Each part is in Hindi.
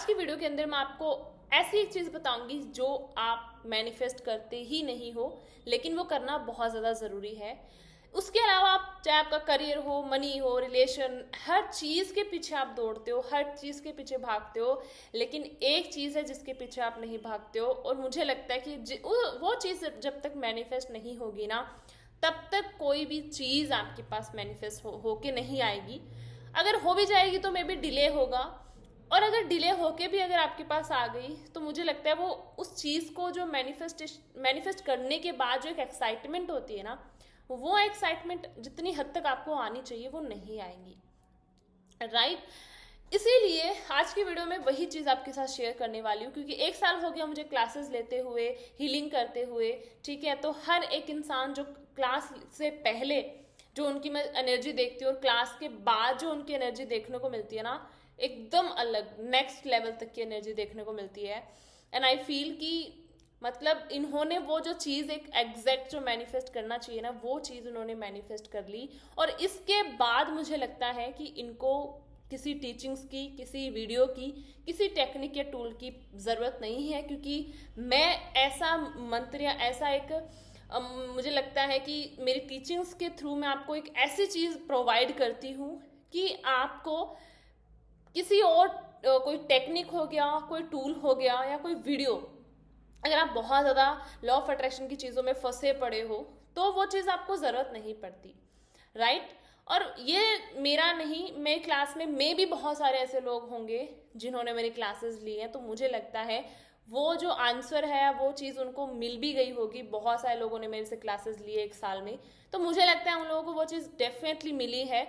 की वीडियो के अंदर मैं आपको ऐसी एक चीज़ बताऊंगी जो आप मैनिफेस्ट करते ही नहीं हो, लेकिन वो करना बहुत ज़्यादा ज़रूरी है। उसके अलावा आप चाहे आपका करियर हो, मनी हो, रिलेशन, हर चीज़ के पीछे आप दौड़ते हो, हर चीज़ के पीछे भागते हो, लेकिन एक चीज़ है जिसके पीछे आप नहीं भागते हो। और मुझे लगता है कि वो चीज़ जब तक मैनिफेस्ट नहीं होगी ना, तब तक कोई भी चीज़ आपके पास मैनिफेस्ट होके नहीं आएगी। अगर हो भी जाएगी तो मे बी डिले होगा, और अगर डिले होके भी अगर आपके पास आ गई तो मुझे लगता है वो उस चीज़ को जो मैनिफेस्ट करने के बाद जो एक एक्साइटमेंट होती है ना, वो एक्साइटमेंट जितनी हद तक आपको आनी चाहिए वो नहीं आएंगी। राइट? इसीलिए आज की वीडियो में वही चीज़ आपके साथ शेयर करने वाली हूँ, क्योंकि 1 साल हो गया मुझे क्लासेस लेते हुए, हीलिंग करते हुए। ठीक है, तो हर एक इंसान जो क्लास से पहले जो उनकी मैं एनर्जी देखती हूँ और क्लास के बाद जो उनकी एनर्जी देखने को मिलती है ना, एकदम अलग नेक्स्ट लेवल तक की एनर्जी देखने को मिलती है। एंड आई फील कि मतलब इन्होंने वो जो चीज़ एक एग्जैक्ट जो मैनिफेस्ट करना चाहिए ना, वो चीज़ उन्होंने मैनिफेस्ट कर ली। और इसके बाद मुझे लगता है कि इनको किसी टीचिंग्स की, किसी वीडियो की, किसी टेक्निक या टूल की ज़रूरत नहीं है, क्योंकि मैं ऐसा मंत्र या ऐसा एक मुझे लगता है कि मेरी टीचिंग्स के थ्रू मैं आपको एक ऐसी चीज़ प्रोवाइड करती हूँ कि आपको किसी और कोई टेक्निक हो गया, कोई टूल हो गया या कोई वीडियो, अगर आप बहुत ज़्यादा लॉ ऑफ अट्रैक्शन की चीज़ों में फंसे पड़े हो तो वो चीज़ आपको ज़रूरत नहीं पड़ती। राइट? और ये मेरा नहीं, मेरी क्लास में भी बहुत सारे ऐसे लोग होंगे जिन्होंने मेरी क्लासेस ली हैं, तो मुझे लगता है वो जो आंसर है वो चीज़ उनको मिल भी गई होगी। बहुत सारे लोगों ने मेरे से क्लासेस लिए 1 साल में, तो मुझे लगता है उन लोगों को वो चीज़ डेफिनेटली मिली है।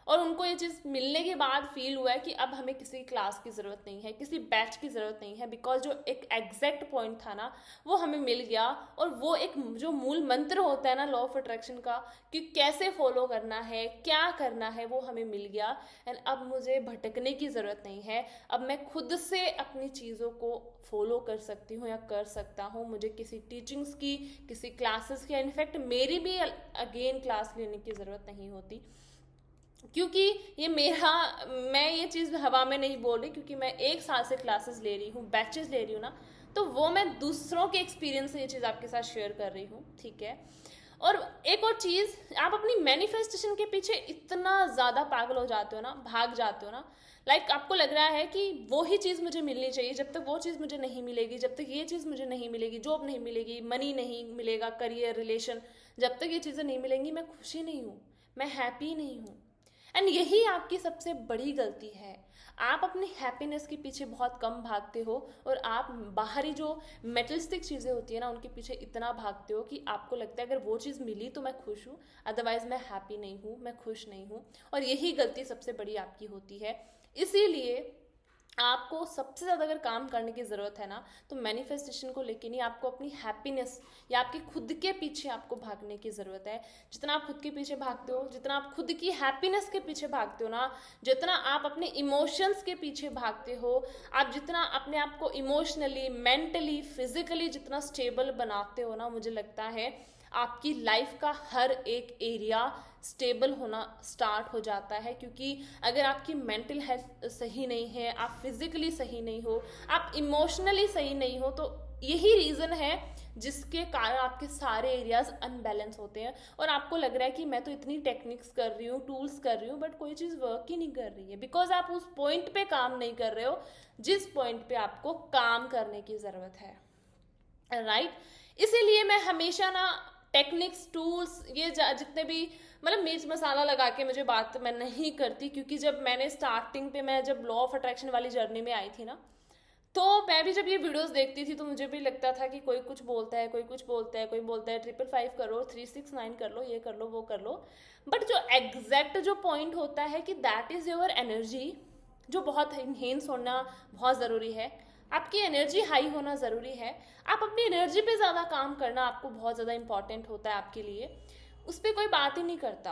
और उनको ये चीज़ मिलने के बाद फील हुआ है कि अब हमें किसी क्लास की ज़रूरत नहीं है, किसी बैच की ज़रूरत नहीं है, बिकॉज जो एक एग्जैक्ट पॉइंट था ना वो हमें मिल गया। और वो एक जो मूल मंत्र होता है ना लॉ ऑफ अट्रैक्शन का, कि कैसे फॉलो करना है, क्या करना है, वो हमें मिल गया। एंड अब मुझे भटकने की ज़रूरत नहीं है, अब मैं खुद से अपनी चीज़ों को फॉलो कर सकती हूँ या कर सकता हूँ। मुझे किसी टीचिंग्स की, किसी क्लासेस की, इनफैक्ट मेरी भी अगेन क्लास लेने की ज़रूरत नहीं होती, क्योंकि ये मेरा, मैं ये चीज़ हवा में नहीं बोल रही, क्योंकि मैं 1 साल से क्लासेस ले रही हूँ, बैचेस ले रही हूँ ना, तो वो मैं दूसरों के एक्सपीरियंस से ये चीज़ आपके साथ शेयर कर रही हूँ। ठीक है? और एक और चीज़, आप अपनी मैनिफेस्टेशन के पीछे इतना ज़्यादा पागल हो जाते हो ना, भाग जाते हो ना, लाइक आपको लग रहा है कि वो ही चीज़ मुझे मिलनी चाहिए, जब तक वो चीज़ मुझे नहीं मिलेगी, जब तक ये चीज़ मुझे नहीं मिलेगी, जॉब नहीं मिलेगी, मनी नहीं मिलेगा, करियर, रिलेशन, जब तक ये चीज़ें नहीं मिलेंगी मैं खुशी नहीं हूँ, मैं हैप्पी नहीं हूँ। एंड यही आपकी सबसे बड़ी गलती है। आप अपनी हैप्पीनेस के पीछे बहुत कम भागते हो, और आप बाहरी जो मेटलिस्टिक चीज़ें होती है ना उनके पीछे इतना भागते हो कि आपको लगता है अगर वो चीज़ मिली तो मैं खुश हूँ, अदरवाइज मैं हैप्पी नहीं हूँ, मैं खुश नहीं हूँ। और यही गलती सबसे बड़ी आपकी होती है। इसीलिए आपको सबसे ज़्यादा अगर काम करने की ज़रूरत है ना, तो मैनिफेस्टेशन को लेके नहीं, आपको अपनी हैप्पीनेस या आपके खुद के पीछे आपको भागने की ज़रूरत है। जितना आप खुद के पीछे भागते हो, जितना आप खुद की हैप्पीनेस के पीछे भागते हो ना, जितना आप अपने इमोशंस के पीछे भागते हो, आप जितना अपने आप को इमोशनली, मेंटली, फिजिकली जितना स्टेबल बनाते हो ना, मुझे लगता है आपकी लाइफ का हर एक एरिया स्टेबल होना स्टार्ट हो जाता है। क्योंकि अगर आपकी मेंटल हेल्थ सही नहीं है, आप फिजिकली सही नहीं हो, आप इमोशनली सही नहीं हो, तो यही रीज़न है जिसके कारण आपके सारे एरियाज अनबैलेंस होते हैं। और आपको लग रहा है कि मैं तो इतनी टेक्निक्स कर रही हूँ, टूल्स कर रही हूँ, बट कोई चीज़ वर्क ही नहीं कर रही है, बिकॉज आप उस पॉइंट पे काम नहीं कर रहे हो जिस पॉइंट पे आपको काम करने की ज़रूरत है। राइट? इसीलिए मैं हमेशा ना टेक्निक्स, टूल्स, ये जितने भी मतलब मिर्च मसाला लगा के मुझे बात मैं नहीं करती, क्योंकि जब मैंने स्टार्टिंग पे, मैं जब लॉ ऑफ अट्रैक्शन वाली जर्नी में आई थी ना, तो मैं भी जब ये वीडियोस देखती थी तो मुझे भी लगता था कि कोई कुछ बोलता है, कोई कुछ बोलता है, कोई बोलता है 555 करो, 369 कर लो, ये कर लो, वो कर लो। बट जो एग्जैक्ट जो पॉइंट होता है कि दैट इज़ योर एनर्जी, जो बहुत इनहेंस होना बहुत ज़रूरी है, आपकी एनर्जी हाई होना ज़रूरी है। आप अपनी एनर्जी पे ज़्यादा काम करना आपको बहुत ज़्यादा इंपॉर्टेंट होता है आपके लिए, उस पर कोई बात ही नहीं करता।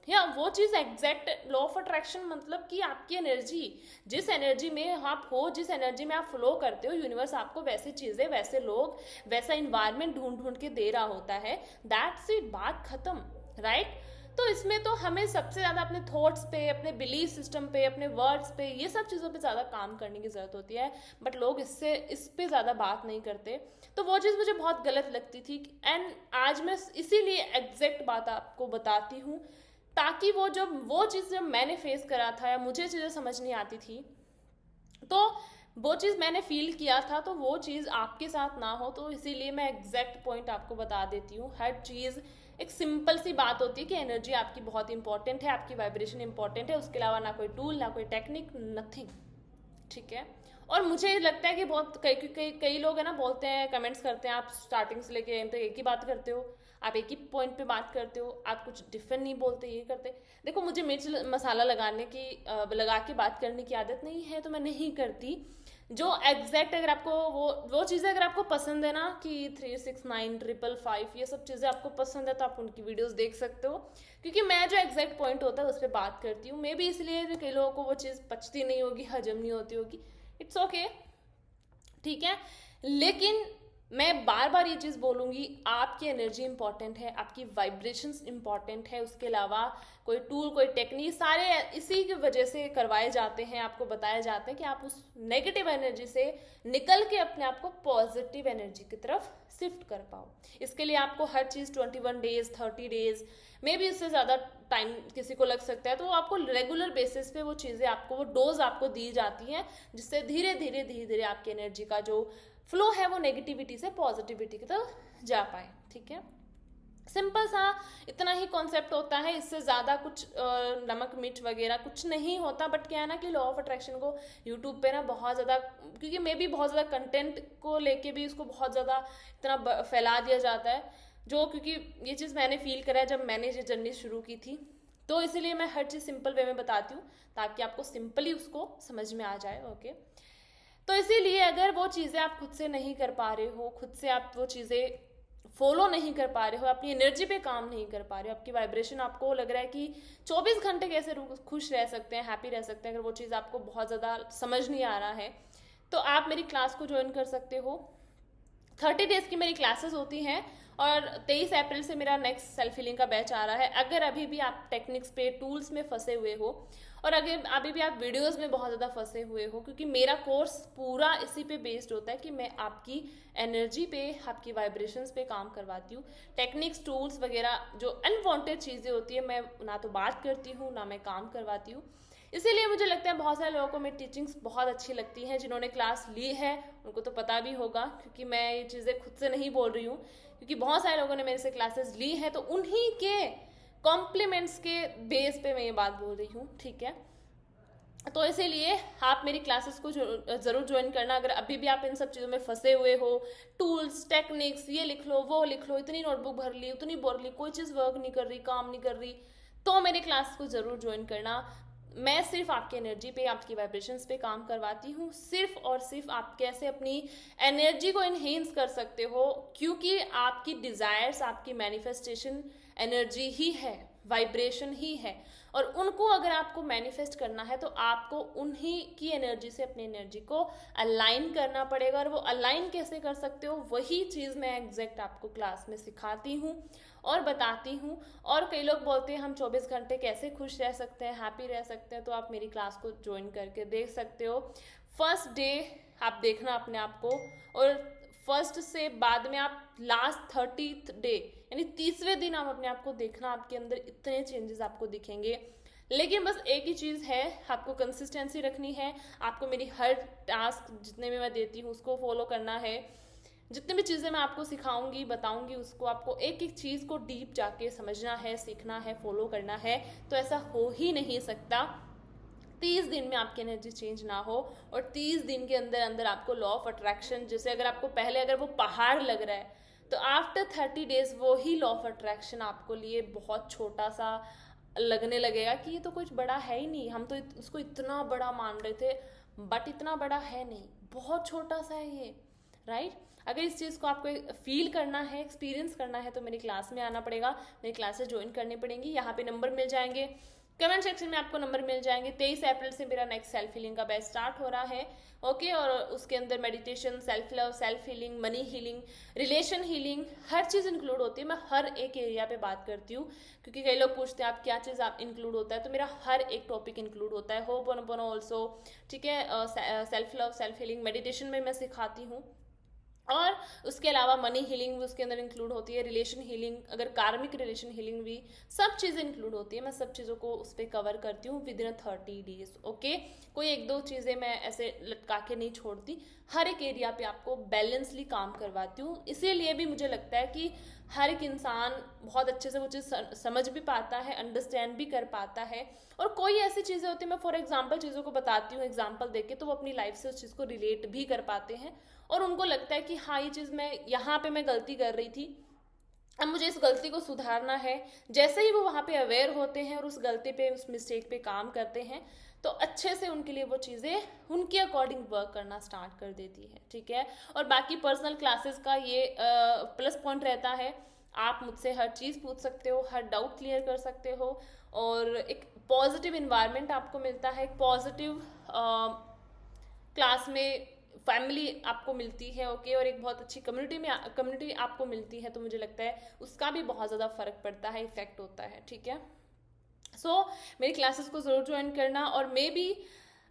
या वो चीज़ एग्जैक्ट लॉ ऑफ अट्रैक्शन, मतलब कि आपकी एनर्जी, जिस एनर्जी में आप हो, जिस एनर्जी में आप फ्लो करते हो, यूनिवर्स आपको वैसी चीज़ें, वैसे लोग, वैसा इन्वायरमेंट ढूंढ ढूंढ के दे रहा होता है। दैट्स इट, बात खत्म। राइट? तो इसमें तो हमें सबसे ज़्यादा अपने थॉट्स पे, अपने बिलीफ सिस्टम पे, अपने वर्ड्स पे, ये सब चीज़ों पे ज़्यादा काम करने की ज़रूरत होती है, बट लोग इस पे ज़्यादा बात नहीं करते। तो वो चीज़ मुझे बहुत गलत लगती थी, एंड आज मैं इसीलिए एग्जैक्ट बात आपको बताती हूँ, ताकि वो चीज़ जब मैंने फेस करा था या मुझे चीज़ें समझ नहीं आती थी, तो वो चीज़ मैंने फील किया था, तो वो चीज़ आपके साथ ना हो। तो इसीलिए मैं एग्जैक्ट पॉइंट आपको बता देती हूँ। हर चीज़ एक सिंपल सी बात होती है कि एनर्जी आपकी बहुत इंपॉर्टेंट है, आपकी वाइब्रेशन इंपॉर्टेंट है, उसके अलावा ना कोई टूल, ना कोई टेक्निक, नथिंग, ठीक है। और मुझे लगता है कि बहुत कई लोग है ना, बोलते हैं, कमेंट्स करते हैं, आप स्टार्टिंग से लेके एंड तक एक ही बात करते हो, आप एक ही पॉइंट पे बात करते हो, आप कुछ डिफरेंट नहीं बोलते, ये करते। देखो, मुझे मिर्च मसाला लगा के बात करने की आदत नहीं है, तो मैं नहीं करती। जो एग्जैक्ट, अगर आपको वो चीज़ें अगर आपको पसंद है ना, कि 369 555 ये सब चीज़ें आपको पसंद है, तो आप उनकी वीडियोस देख सकते हो, क्योंकि मैं जो एग्जैक्ट पॉइंट होता है उस पर बात करती हूँ। मे बी इसलिए कई लोगों को वो चीज़ पचती नहीं होगी, हजम नहीं होती होगी, इट्स ओके, ठीक है। लेकिन मैं बार बार ये चीज़ बोलूँगी, आपकी एनर्जी इंपॉर्टेंट है, आपकी वाइब्रेशंस इंपॉर्टेंट है, उसके अलावा कोई टूल, कोई टेक्निक, सारे इसी की वजह से करवाए जाते हैं, आपको बताए जाते हैं कि आप उस नेगेटिव एनर्जी से निकल के अपने आप को पॉजिटिव एनर्जी की तरफ शिफ्ट कर पाओ। इसके लिए आपको हर चीज़ 21 डेज, 30 डेज, मे बी इससे ज़्यादा टाइम किसी को लग सकता है, तो आपको रेगुलर बेसिस पे वो चीज़ें आपको, वो डोज आपको दी जाती हैं, जिससे धीरे धीरे आपकी एनर्जी का जो फ्लो है वो नेगेटिविटी से पॉजिटिविटी की तरफ जा पाए, ठीक है। सिंपल सा इतना ही कॉन्सेप्ट होता है, इससे ज़्यादा कुछ नमक मिर्च वगैरह कुछ नहीं होता। बट क्या है ना कि लॉ ऑफ अट्रैक्शन को यूट्यूब पे ना बहुत ज़्यादा, क्योंकि मे भी बहुत ज़्यादा कंटेंट को लेके भी इसको बहुत ज़्यादा इतना फैला दिया जाता है, जो क्योंकि ये चीज़ मैंने फील करा है जब मैंने ये जर्नी शुरू की थी, तो इसीलिए मैं हर चीज़ सिंपल वे में बताती हूँ, ताकि आपको सिंपली उसको समझ में आ जाए, ओके। तो इसीलिए अगर वो चीज़ें आप खुद से नहीं कर पा रहे हो, खुद से आप वो चीज़ें फॉलो नहीं कर पा रहे हो, अपनी एनर्जी पे काम नहीं कर पा रहे हो, आपकी वाइब्रेशन, आपको लग रहा है कि 24 घंटे कैसे खुश रह सकते हैं, हैप्पी रह सकते हैं, अगर वो चीज़ आपको बहुत ज़्यादा समझ नहीं आ रहा है, तो आप मेरी क्लास को ज्वाइन कर सकते हो। 30 डेज की मेरी क्लासेस होती हैं, और 23 अप्रैल से मेरा नेक्स्ट सेल्फ हीलिंग का बैच आ रहा है। अगर अभी भी आप टेक्निक्स पे, टूल्स में फंसे हुए हो, और अगर अभी भी आप वीडियोस में बहुत ज़्यादा फंसे हुए हो, क्योंकि मेरा कोर्स पूरा इसी पे बेस्ड होता है कि मैं आपकी एनर्जी पे, आपकी वाइब्रेशंस पे काम करवाती हूँ। टेक्निक्स, टूल्स वगैरह जो अनवांटेड चीज़ें होती है, मैं ना तो बात करती हूँ, ना मैं काम करवाती हूँ। इसीलिए मुझे लगता है बहुत सारे लोगों को मेरी टीचिंग्स बहुत अच्छी लगती हैं, जिन्होंने क्लास ली है उनको तो पता भी होगा, क्योंकि मैं ये चीज़ें खुद से नहीं बोल रही हूँ, क्योंकि बहुत सारे लोगों ने मेरे से क्लासेस ली हैं, तो उन्हीं के कॉम्प्लीमेंट्स के बेस पे मैं ये बात बोल रही हूँ, ठीक है। तो इसीलिए आप मेरी क्लासेस को ज़रूर ज्वाइन करना। अगर अभी भी आप इन सब चीज़ों में फंसे हुए हो, टूल्स, टेक्निक्स, ये लिख लो, वो लिख लो, इतनी नोटबुक भर ली, उतनी भर ली, कोई चीज़ वर्क नहीं कर रही, काम नहीं कर रही, तो मेरी क्लास को ज़रूर ज्वाइन करना। मैं सिर्फ आपकी एनर्जी पे, आपकी वाइब्रेशंस पे काम करवाती हूँ, सिर्फ और सिर्फ आप कैसे अपनी एनर्जी को इन्हेंस कर सकते हो, क्योंकि आपकी डिज़ायर्स, आपकी मैनिफेस्टेशन एनर्जी ही है, वाइब्रेशन ही है, और उनको अगर आपको मैनिफेस्ट करना है तो आपको उन्हीं की एनर्जी से अपनी एनर्जी को अलाइन करना पड़ेगा। और वो अलाइन कैसे कर सकते हो, वही चीज़ मैं एग्जैक्ट आपको क्लास में सिखाती हूँ और बताती हूँ। और कई लोग बोलते हैं हम 24 घंटे कैसे खुश रह सकते हैं, हैप्पी रह सकते हैं, तो आप मेरी क्लास को ज्वाइन करके देख सकते हो। फर्स्ट डे आप देखना अपने आप को, और फर्स्ट से बाद में आप लास्ट 30th डे यानी 30वें दिन आप अपने आप को देखना, आपके अंदर इतने चेंजेस आपको दिखेंगे। लेकिन बस एक ही चीज़ है, आपको कंसिस्टेंसी रखनी है, आपको मेरी हर टास्क जितने भी मैं देती हूँ उसको फॉलो करना है। जितनी भी चीज़ें मैं आपको सिखाऊंगी, बताऊंगी, उसको आपको एक एक चीज़ को डीप जाके समझना है, सीखना है, फॉलो करना है। तो ऐसा हो ही नहीं सकता 30 दिन में आपकी एनर्जी चेंज ना हो, और 30 दिन के अंदर अंदर आपको लॉ ऑफ अट्रैक्शन, जैसे अगर आपको पहले अगर वो पहाड़ लग रहा है, तो आफ्टर 30 डेज वो ही लॉ ऑफ अट्रैक्शन आपको लिए बहुत छोटा सा लगने लगेगा, कि ये तो कुछ बड़ा है ही नहीं, हम तो उसको इतना बड़ा मान रहे थे, बट इतना बड़ा है नहीं, बहुत छोटा सा है ये, राइट। अगर इस चीज़ को आपको फील करना है, एक्सपीरियंस करना है, तो मेरी क्लास में आना पड़ेगा, मेरी क्लासेस ज्वाइन करनी पड़ेंगी। यहाँ पे नंबर मिल जाएंगे, कमेंट सेक्शन में आपको नंबर मिल जाएंगे। 23 अप्रैल से मेरा नेक्स्ट सेल्फ हीलिंग का बैच स्टार्ट हो रहा है। ओके, और उसके अंदर meditation, self love, self healing, money healing, relation healing, हर चीज़ इंक्लूड होती है। मैं हर एक एरिया पे बात करती हूँ, क्योंकि कई लोग पूछते हैं आप क्या चीज़ आप इंक्लूड होता है, तो मेरा हर एक टॉपिक इंक्लूड होता है। होपोनोपोनो ऑल्सो, ठीक है, self love, self healing, meditation में मैं सिखाती हूँ। और उसके अलावा मनी हीलिंग भी उसके अंदर इंक्लूड होती है, रिलेशन हीलिंग, अगर कार्मिक रिलेशन हीलिंग भी, सब चीज़ें इंक्लूड होती है। मैं सब चीज़ों को उस पर कवर करती हूँ विद इन 30 डेज। ओके, कोई एक दो चीज़ें मैं ऐसे लटका के नहीं छोड़ती, हर एक एरिया पे आपको बैलेंसली काम करवाती हूँ। इसीलिए भी मुझे लगता है कि हर एक इंसान बहुत अच्छे से वो चीज़ समझ भी पाता है, अंडरस्टैंड भी कर पाता है। और कोई ऐसी चीज़ें होती है, मैं फॉर एग्जांपल चीज़ों को बताती हूँ एग्जांपल देके, तो वो अपनी लाइफ से उस चीज़ को रिलेट भी कर पाते हैं और उनको लगता है कि हाँ ये चीज़ मैं यहाँ पे मैं गलती कर रही थी, अब मुझे इस गलती को सुधारना है। जैसे ही वो वहाँ पे अवेयर होते हैं और उस गलती पे, उस मिस्टेक पे काम करते हैं, तो अच्छे से उनके लिए वो चीज़ें उनके अकॉर्डिंग वर्क करना स्टार्ट कर देती है। ठीक है, और बाकी पर्सनल क्लासेस का ये प्लस पॉइंट रहता है, आप मुझसे हर चीज़ पूछ सकते हो, हर डाउट क्लियर कर सकते हो, और एक पॉजिटिव इन्वायरमेंट आपको मिलता है, एक पॉजिटिव क्लास में फैमिली आपको मिलती है। ओके, और एक बहुत अच्छी कम्युनिटी आपको मिलती है, तो मुझे लगता है उसका भी बहुत ज़्यादा फर्क पड़ता है, इफेक्ट होता है। ठीक है, सो मेरी क्लासेस को ज़रूर ज्वाइन करना, और मे बी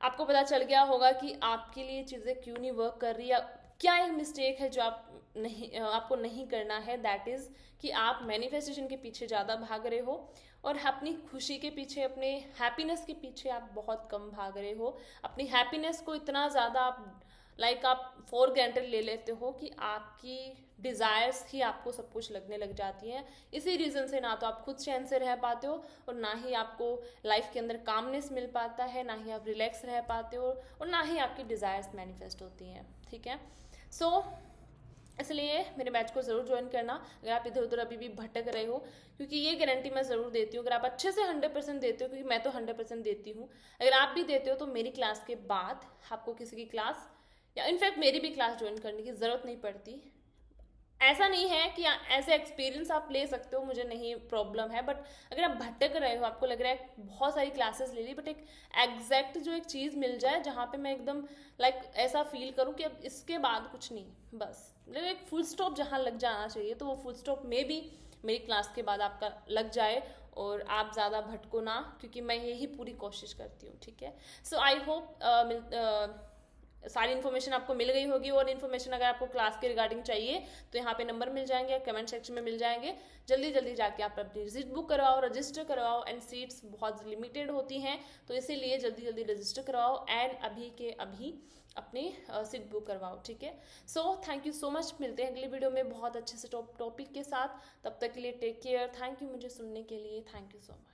आपको पता चल गया होगा कि आपके लिए चीज़ें क्यों नहीं वर्क कर रही, या क्या एक मिस्टेक है जो आपको नहीं करना है। दैट इज़ कि आप मैनिफेस्टेशन के पीछे ज़्यादा भाग रहे हो, और अपनी खुशी के पीछे, अपने हैप्पीनेस के पीछे आप बहुत कम भाग रहे हो। अपनी हैप्पीनेस को इतना ज़्यादा आप फॉर ग्रांटेड ले लेते हो कि आपकी डिज़ायर्स ही आपको सब कुछ लगने लग जाती हैं। इसी रीज़न से ना तो आप खुद चैन से रह पाते हो, और ना ही आपको लाइफ के अंदर कामनेस मिल पाता है, ना ही आप रिलैक्स रह पाते हो, और ना ही आपकी डिज़ायर्स मैनिफेस्ट होती हैं। ठीक है, सो इसलिए मेरे बैच को ज़रूर ज्वाइन करना अगर आप इधर उधर अभी भी भटक रहे हो, क्योंकि ये गारंटी मैं ज़रूर देती हूँ, अगर आप अच्छे से 100% देते हो, क्योंकि मैं तो 100% देती हूँ, अगर आप भी देते हो तो मेरी क्लास के बाद आपको किसी की क्लास, या इनफैक्ट मेरी भी क्लास ज्वाइन करने की ज़रूरत नहीं पड़ती। ऐसा नहीं है कि ऐसे एक्सपीरियंस आप ले सकते हो, मुझे नहीं प्रॉब्लम है, बट अगर आप भटक रहे हो, आपको लग रहा है बहुत सारी क्लासेस ले ली, बट एक एग्जैक्ट जो एक चीज़ मिल जाए जहाँ पे मैं एकदम ऐसा फील करूँ कि अब इसके बाद कुछ नहीं, बस मतलब एक फुल स्टॉप जहाँ लग जाना चाहिए, तो वो फुल स्टॉप में भी मेरी क्लास के बाद आपका लग जाए, और आप ज़्यादा भटको ना, क्योंकि मैं यही पूरी कोशिश करती हूँ। ठीक है, सो आई होप सारी इन्फॉर्मेशन आपको मिल गई होगी, और इन्फॉर्मेशन अगर आपको क्लास के रिगार्डिंग चाहिए तो यहाँ पे नंबर मिल जाएंगे, कमेंट सेक्शन में मिल जाएंगे। जल्दी जल्दी जाके आप अपनी सीट बुक करवाओ, रजिस्टर करवाओ, एंड सीट्स बहुत लिमिटेड होती हैं, तो इसीलिए जल्दी जल्दी रजिस्टर करवाओ एंड अभी के अभी अपनी सीट बुक करवाओ। ठीक है, so thank you so much, मिलते हैं अगली वीडियो में बहुत अच्छे से टॉपिक के साथ। तब तक के लिए टेक केयर, थैंक यू मुझे सुनने के लिए, थैंक यू सो मच।